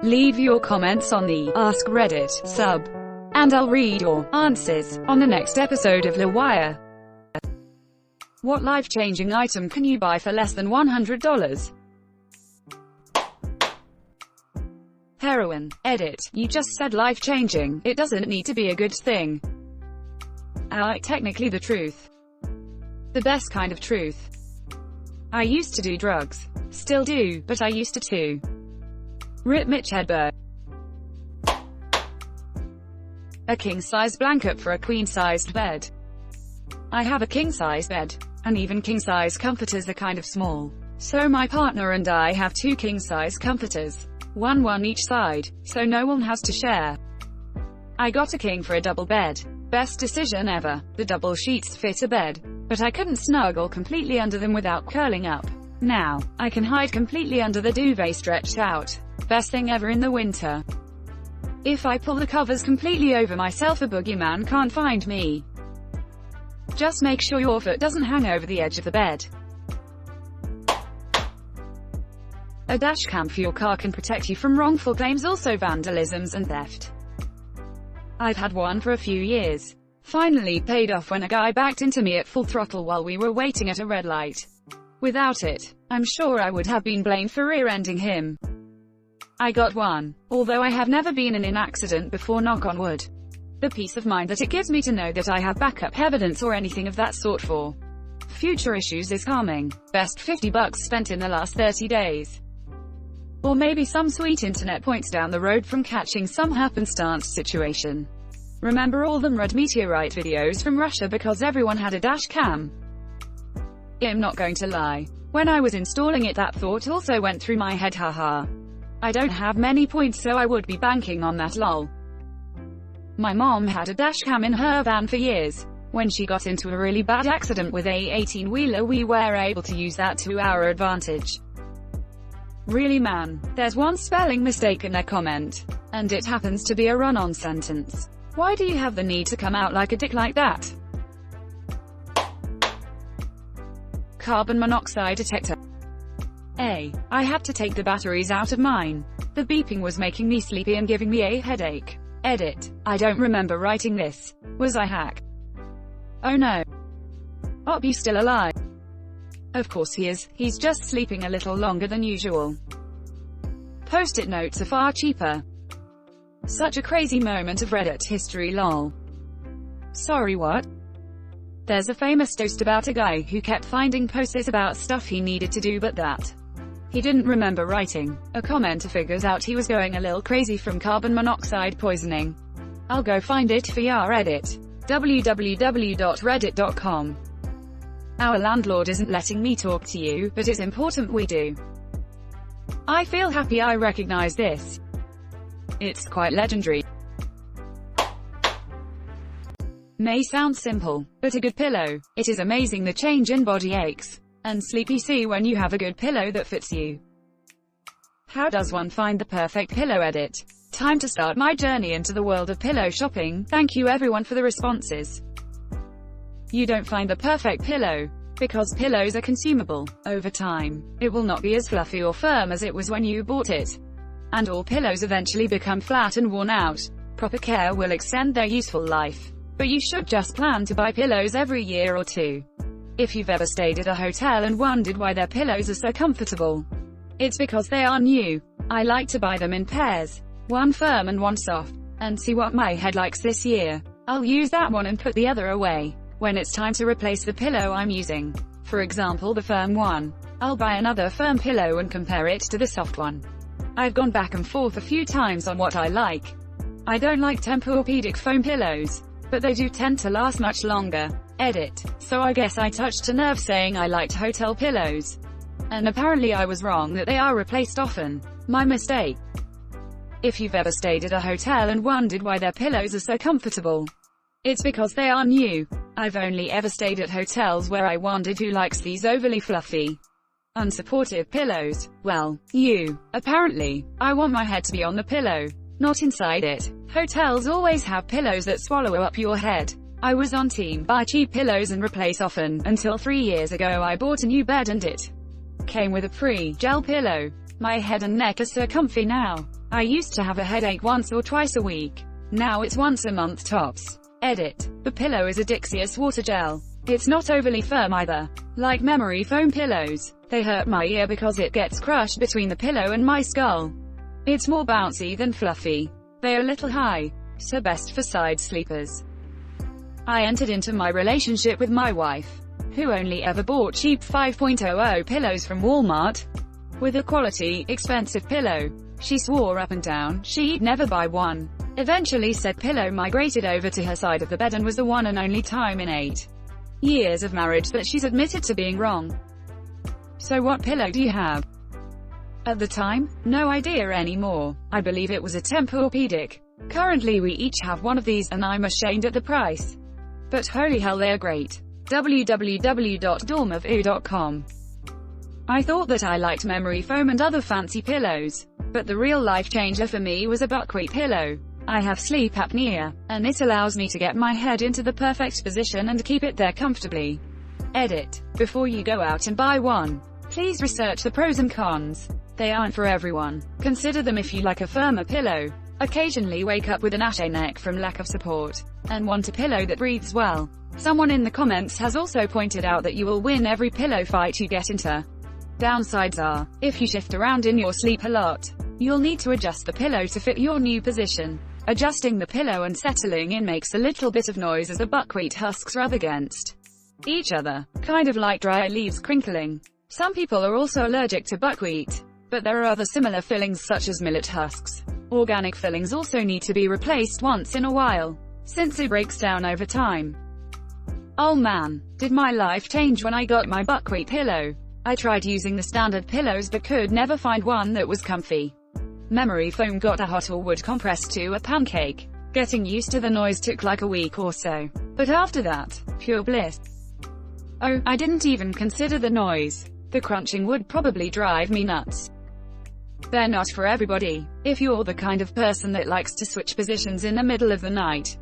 Leave your comments on the Ask Reddit sub, and I'll read your answers on the next episode of LWIAR. What life-changing item can you buy for less than $100? Heroin. Edit. You just said life-changing. It doesn't need to be a good thing. Technically the truth. The best kind of truth. I used to do drugs. Still do, but I used to too. Rip Mitch Hedberg. A king-size blanket for a queen-sized bed. I have a king-size bed, and even king-size comforters are kind of small. So my partner and I have two king-size comforters. One each side, so no one has to share. I got a king for a double bed. Best decision ever. The double sheets fit a bed, but I couldn't snuggle completely under them without curling up. Now, I can hide completely under the duvet stretched out. Best thing ever in the winter. If I pull the covers completely over myself, a boogeyman can't find me. Just make sure your foot doesn't hang over the edge of the bed. A dash cam for your car can protect you from wrongful claims, also vandalisms and theft. I've had one for a few years. Finally paid off when a guy backed into me at full throttle while we were waiting at a red light. Without it, I'm sure I would have been blamed for rear-ending him. I got one, although I have never been in an accident before, knock on wood. The peace of mind that it gives me to know that I have backup evidence or anything of that sort for future issues is calming. Best $50 spent in the last 30 days. Or maybe some sweet internet points down the road from catching some happenstance situation. Remember all them red meteorite videos from Russia because everyone had a dash cam? I'm not going to lie. When I was installing it, that thought also went through my head, haha. I don't have many points, so I would be banking on that, lol. My mom had a dash cam in her van for years. When she got into a really bad accident with a 18-wheeler, we were able to use that to our advantage. Really man, there's one spelling mistake in their comment, and it happens to be a run-on sentence. Why do you have the need to come out like a dick like that? Carbon monoxide detector. I had to take the batteries out of mine. The beeping was making me sleepy and giving me a headache. Edit. I don't remember writing this. Was I hacked? Oh no. Op, you still alive? Of course he is. He's just sleeping a little longer than usual. Post-it notes are far cheaper. Such a crazy moment of Reddit history, lol. Sorry, what? There's a famous toast about a guy who kept finding post-its about stuff he needed to do but that he didn't remember writing. A commenter figures out he was going a little crazy from carbon monoxide poisoning. I'll go find it for ya. Reddit. www.reddit.com. Our landlord isn't letting me talk to you, but it's important we do. I feel happy I recognize this. It's quite legendary. May sound simple, but a good pillow. It is amazing the change in body aches and sleep you see when you have a good pillow that fits you. How does one find the perfect pillow? Edit. Time to start my journey into the world of pillow shopping. Thank you everyone for the responses. You don't find the perfect pillow because pillows are consumable. Over time, it will not be as fluffy or firm as it was when you bought it. And all pillows eventually become flat and worn out. Proper care will extend their useful life. But you should just plan to buy pillows every year or two. If you've ever stayed at a hotel and wondered why their pillows are so comfortable, it's because they are new. I like to buy them in pairs, one firm and one soft, and see what my head likes this year. I'll use that one and put the other away when it's time to replace the pillow I'm using. For example, the firm one. I'll buy another firm pillow and compare it to the soft one. I've gone back and forth a few times on what I like. I don't like Tempur-Pedic foam pillows, but they do tend to last much longer. Edit. So I guess I touched a nerve saying I liked hotel pillows. And apparently I was wrong that they are replaced often. My mistake. If you've ever stayed at a hotel and wondered why their pillows are so comfortable, it's because they are new. I've only ever stayed at hotels where I wondered who likes these overly fluffy, unsupportive pillows. Well, you. Apparently. I want my head to be on the pillow, not inside it. Hotels always have pillows that swallow up your head. I was on team buy cheap pillows and replace often, until 3 years ago I bought a new bed and it came with a free gel pillow. My head and neck are so comfy now. I used to have a headache once or twice a week. Now it's once a month tops. Edit. The pillow is a Dixious water gel. It's not overly firm either. Like memory foam pillows, they hurt my ear because it gets crushed between the pillow and my skull. It's more bouncy than fluffy. They're a little high, so best for side sleepers. I entered into my relationship with my wife, who only ever bought cheap 5.00 pillows from Walmart. With a quality, expensive pillow, she swore up and down she'd never buy one. Eventually said pillow migrated over to her side of the bed and was the one and only time in 8 years of marriage that she's admitted to being wrong. So what pillow do you have? At the time, no idea anymore. I believe it was a Tempur-Pedic. Currently we each have one of these, and I'm ashamed at the price. But holy hell, they're great. www.dormavoo.com. I thought that I liked memory foam and other fancy pillows, but the real life changer for me was a buckwheat pillow. I have sleep apnea, and it allows me to get my head into the perfect position and keep it there comfortably. Edit. Before you go out and buy one, please research the pros and cons. They aren't for everyone. Consider them if you like a firmer pillow, occasionally wake up with an ashy neck from lack of support, and want a pillow that breathes well. Someone in the comments has also pointed out that you will win every pillow fight you get into. Downsides are, if you shift around in your sleep a lot, you'll need to adjust the pillow to fit your new position. Adjusting the pillow and settling in makes a little bit of noise as the buckwheat husks rub against each other, kind of like dry leaves crinkling. Some people are also allergic to buckwheat, but there are other similar fillings such as millet husks. Organic fillings also need to be replaced once in a while, since it breaks down over time. Oh man, did my life change when I got my buckwheat pillow. I tried using the standard pillows but could never find one that was comfy. Memory foam got a hot or wood compressed to a pancake. Getting used to the noise took like a week or so, but after that, pure bliss. Oh, I didn't even consider the noise. The crunching would probably drive me nuts. They're not for everybody. If you're the kind of person that likes to switch positions in the middle of the night,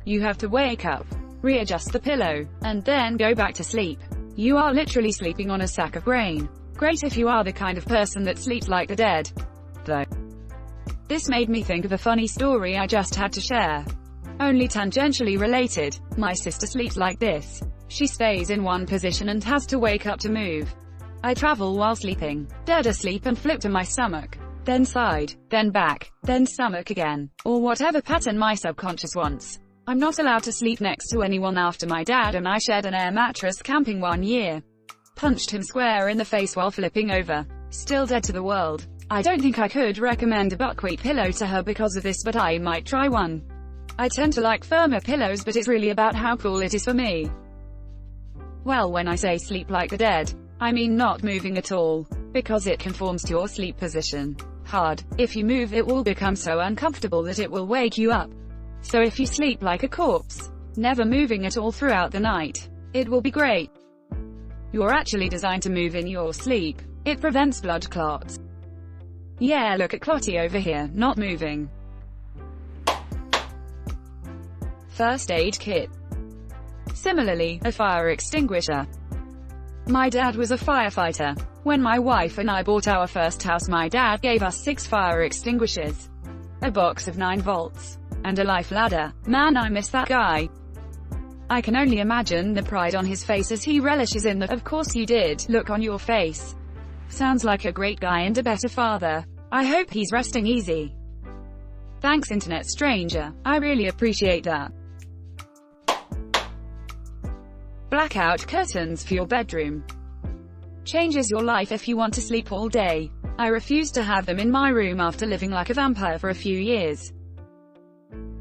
you have to wake up, readjust the pillow, and then go back to sleep. You are literally sleeping on a sack of grain. Great if you are the kind of person that sleeps like the dead, though. This made me think of a funny story I just had to share. Only tangentially related. My sister sleeps like this. She stays in one position and has to wake up to move. I travel while sleeping, dead asleep and flip to my stomach, then side, then back, then stomach again, or whatever pattern my subconscious wants. I'm not allowed to sleep next to anyone after my dad and I shared an air mattress camping one year. Punched him square in the face while flipping over. Still dead to the world. I don't think I could recommend a buckwheat pillow to her because of this, but I might try one. I tend to like firmer pillows, but it's really about how cool it is for me. Well, when I say sleep like the dead, I mean not moving at all, because it conforms to your sleep position. Hard. If you move, it will become so uncomfortable that it will wake you up. So if you sleep like a corpse, never moving at all throughout the night, it will be great. You're actually designed to move in your sleep. It prevents blood clots. Yeah, look at Clotty over here, not moving. First aid kit. Similarly, a fire extinguisher. My dad was a firefighter. When my wife and I bought our first house, my dad gave us 6 fire extinguishers, a box of 9 volts, and a life ladder. Man, I miss that guy. I can only imagine the pride on his face as he relishes in the "of course you did" look on your face. Sounds like a great guy and a better father. I hope he's resting easy. Thanks, internet stranger. I really appreciate that. Blackout curtains for your bedroom. Changes your life if you want to sleep all day. I refuse to have them in my room after living like a vampire for a few years.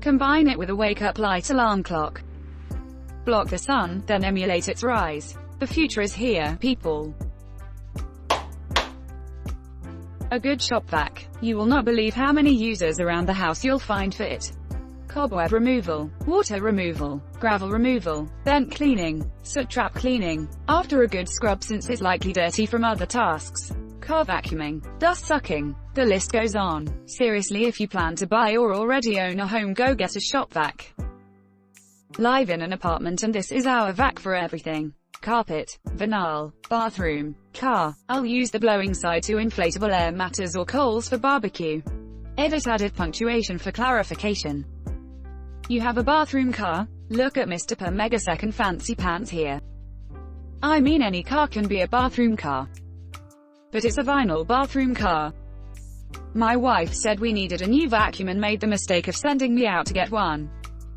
Combine it with a wake-up light alarm clock. Block the sun, then emulate its rise. The future is here, people. A good shop vac. You will not believe how many users around the house you'll find for it. Cobweb removal, water removal, gravel removal, vent cleaning, soot trap cleaning, after a good scrub since it's likely dirty from other tasks, car vacuuming, dust sucking, the list goes on. Seriously, if you plan to buy or already own a home, go get a shop vac. Live in an apartment, and this is our vac for everything. Carpet, vinyl, bathroom, car. I'll use the blowing side to inflatable air matters or coals for barbecue. Edit added punctuation for clarification. You have a bathroom car? Look at Mr. Per Megasecond Fancy Pants here. I mean, any car can be a bathroom car. But it's a vinyl bathroom car. My wife said we needed a new vacuum and made the mistake of sending me out to get one.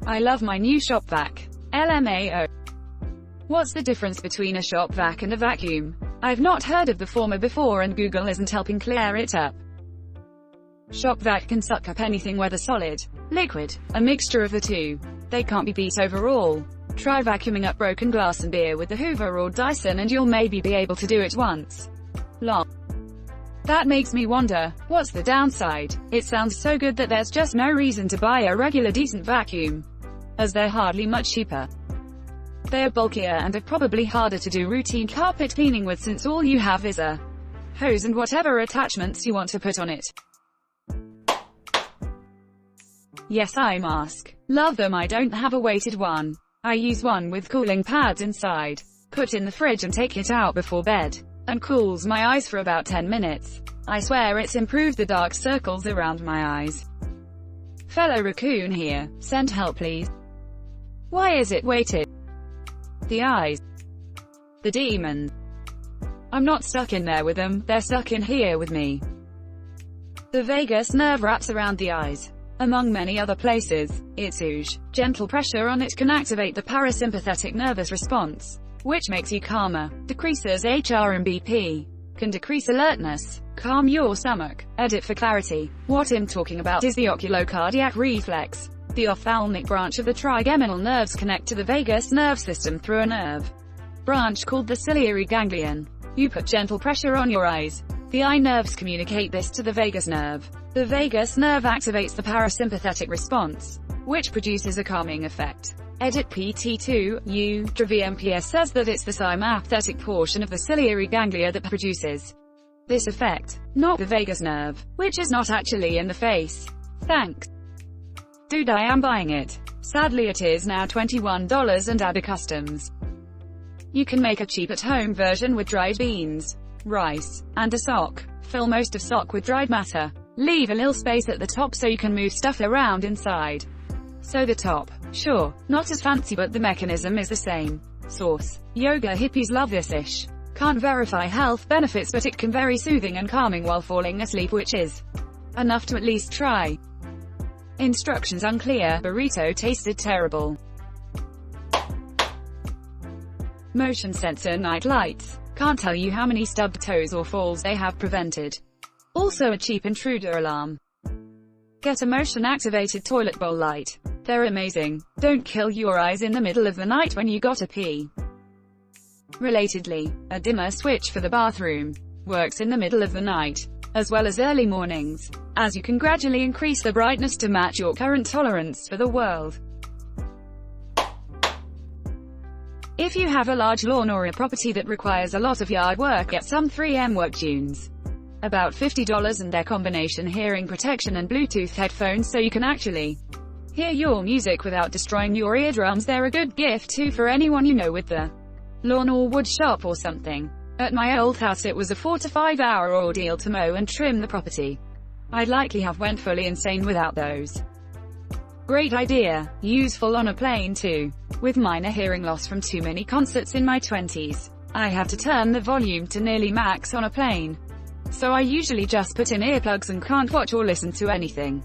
I love my new shop vac. LMAO. What's the difference between a shop vac and a vacuum? I've not heard of the former before and Google isn't helping clear it up. Shop vac can suck up anything, whether solid, liquid, a mixture of the two. They can't be beat overall. Try vacuuming up broken glass and beer with the Hoover or Dyson and you'll maybe be able to do it once. Lol. That makes me wonder, what's the downside? It sounds so good that there's just no reason to buy a regular decent vacuum, as they're hardly much cheaper. They are bulkier and are probably harder to do routine carpet cleaning with, since all you have is a hose and whatever attachments you want to put on it. Yes, I mask. Love them. I don't have a weighted one. I use one with cooling pads inside. Put in the fridge and take it out before bed. And cools my eyes for about 10 minutes. I swear it's improved the dark circles around my eyes. Fellow raccoon here. Send help please. Why is it weighted? The eyes. The demons. I'm not stuck in there with them, they're stuck in here with me. The vagus nerve wraps around the eyes. Among many other places, its ooze. Gentle pressure on it can activate the parasympathetic nervous response, which makes you calmer, decreases HRMBP, can decrease alertness, calm your stomach. Edit for clarity. What I'm talking about is the oculocardiac reflex. The ophthalmic branch of the trigeminal nerves connect to the vagus nerve system through a nerve branch called the ciliary ganglion. You put gentle pressure on your eyes. The eye nerves communicate this to the vagus nerve. The vagus nerve activates the parasympathetic response, which produces a calming effect. Edit PT2, VMPS says that it's the sympathetic portion of the ciliary ganglia that produces this effect, not the vagus nerve, which is not actually in the face. Thanks. Dude, I am buying it. Sadly it is now $21 and add customs. You can make a cheap at-home version with dried beans, rice, and a sock. Fill most of sock with dried matter. Leave a little space at the top so you can move stuff around inside. So the top, sure, not as fancy but the mechanism is the same. Source: yoga hippies love this ish. Can't verify health benefits but it can be very soothing and calming while falling asleep, which is enough to at least try. Instructions unclear. Burrito tasted terrible. Motion sensor night lights. Can't tell you how many stubbed toes or falls they have prevented. Also a cheap intruder alarm. Get a motion-activated toilet bowl light. They're amazing. Don't kill your eyes in the middle of the night when you gotta pee. Relatedly, a dimmer switch for the bathroom works in the middle of the night, as well as early mornings, as you can gradually increase the brightness to match your current tolerance for the world. If you have a large lawn or a property that requires a lot of yard work, get some 3M work tunes. About $50 and their combination hearing protection and Bluetooth headphones so you can actually hear your music without destroying your eardrums. They're a good gift too for anyone you know with the lawn or wood shop or something. At my old house it was a 4 to 5 hour ordeal to mow and trim the property. I'd likely have went fully insane without those. Great idea. Useful on a plane too. With minor hearing loss from too many concerts in my 20s, I have to turn the volume to nearly max on a plane. So I usually just put in earplugs and can't watch or listen to anything.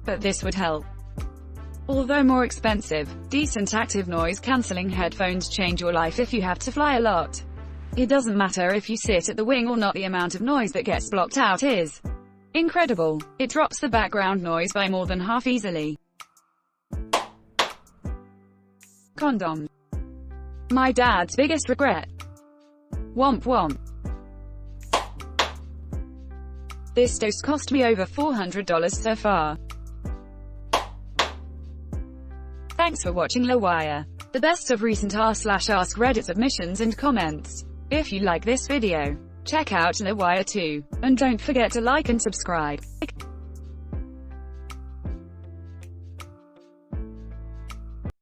But this would help. Although more expensive, decent active noise cancelling headphones change your life if you have to fly a lot. It doesn't matter if you sit at the wing or not, the amount of noise that gets blocked out is incredible. It drops the background noise by more than half easily. Condoms. My dad's biggest regret. Womp womp. This dose cost me over $400 so far. Thanks for watching LWIAR. The best of recent r/AskReddit submissions and comments. If you like this video, check out LWIAR too. And don't forget to like and subscribe.